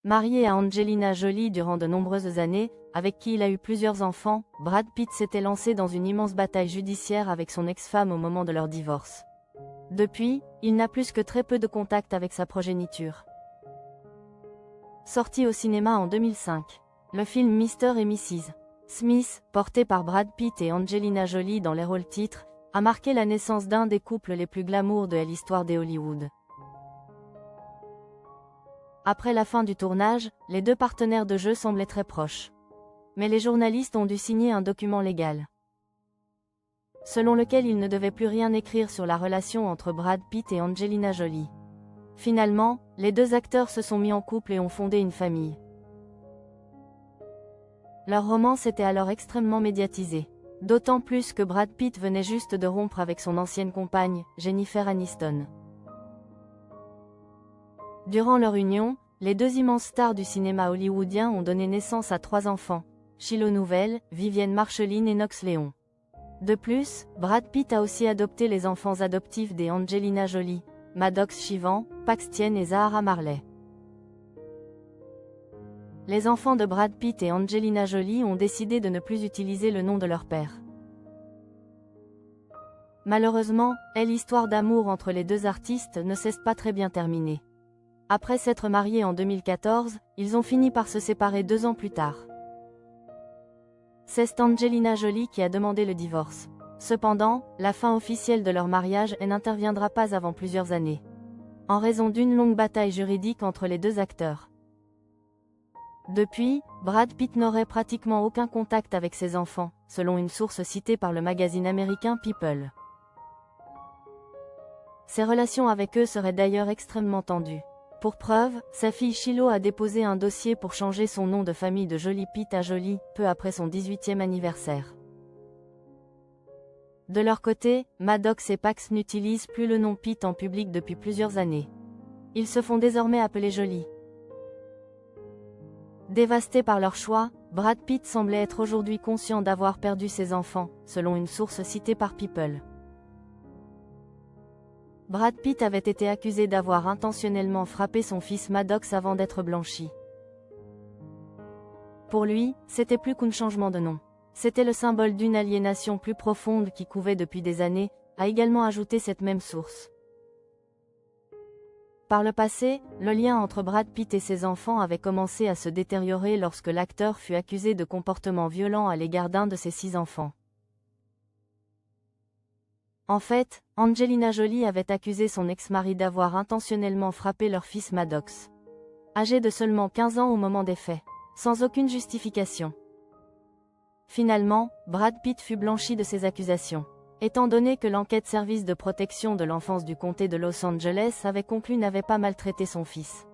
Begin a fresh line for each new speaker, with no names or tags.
Marié à Angelina Jolie durant de nombreuses années, avec qui il a eu plusieurs enfants, Brad Pitt s'était lancé dans une immense bataille judiciaire avec son ex-femme au moment de leur divorce. Depuis, il n'a plus que très peu de contact avec sa progéniture. Sorti au cinéma en 2005, le film Mr. et Mrs. Smith, porté par Brad Pitt et Angelina Jolie dans les rôles titres, a marqué la naissance d'un des couples les plus glamour de l'histoire de Hollywood. Après la fin du tournage, les deux partenaires de jeu semblaient très proches. Mais les journalistes ont dû signer un document légal, selon lequel ils ne devaient plus rien écrire sur la relation entre Brad Pitt et Angelina Jolie. Finalement, les deux acteurs se sont mis en couple et ont fondé une famille. Leur romance était alors extrêmement médiatisée. D'autant plus que Brad Pitt venait juste de rompre avec son ancienne compagne, Jennifer Aniston. Durant leur union, les deux immenses stars du cinéma hollywoodien ont donné naissance à 3 enfants, Shiloh Nouvel, Vivienne Marceline et Knox Léon. De plus, Brad Pitt a aussi adopté les enfants adoptifs des Angelina Jolie, Maddox Shivan, Paxton et Zahara Marley. Les enfants de Brad Pitt et Angelina Jolie ont décidé de ne plus utiliser le nom de leur père. Malheureusement, l'histoire d'amour entre les deux artistes ne s'est pas très bien terminée. Après s'être mariés en 2014, ils ont fini par se séparer 2 ans plus tard. C'est Angelina Jolie qui a demandé le divorce. Cependant, la fin officielle de leur mariage n'interviendra pas avant plusieurs années, en raison d'une longue bataille juridique entre les deux acteurs. Depuis, Brad Pitt n'aurait pratiquement aucun contact avec ses enfants, selon une source citée par le magazine américain People. Ses relations avec eux seraient d'ailleurs extrêmement tendues. Pour preuve, sa fille Shiloh a déposé un dossier pour changer son nom de famille de Jolie Pitt à Jolie, peu après son 18e anniversaire. De leur côté, Maddox et Pax n'utilisent plus le nom Pitt en public depuis plusieurs années. Ils se font désormais appeler Jolie. Dévastés par leur choix, Brad Pitt semblait être aujourd'hui conscient d'avoir perdu ses enfants, selon une source citée par People. Brad Pitt avait été accusé d'avoir intentionnellement frappé son fils Maddox avant d'être blanchi. Pour lui, c'était plus qu'un changement de nom. C'était le symbole d'une aliénation plus profonde qui couvait depuis des années, a également ajouté cette même source. Par le passé, le lien entre Brad Pitt et ses enfants avait commencé à se détériorer lorsque l'acteur fut accusé de comportements violents à l'égard d'un de ses 6 enfants. En fait, Angelina Jolie avait accusé son ex-mari d'avoir intentionnellement frappé leur fils Maddox, âgé de seulement 15 ans au moment des faits, sans aucune justification. Finalement, Brad Pitt fut blanchi de ces accusations, étant donné que l'enquête service de protection de l'enfance du comté de Los Angeles avait conclu n'avait pas maltraité son fils.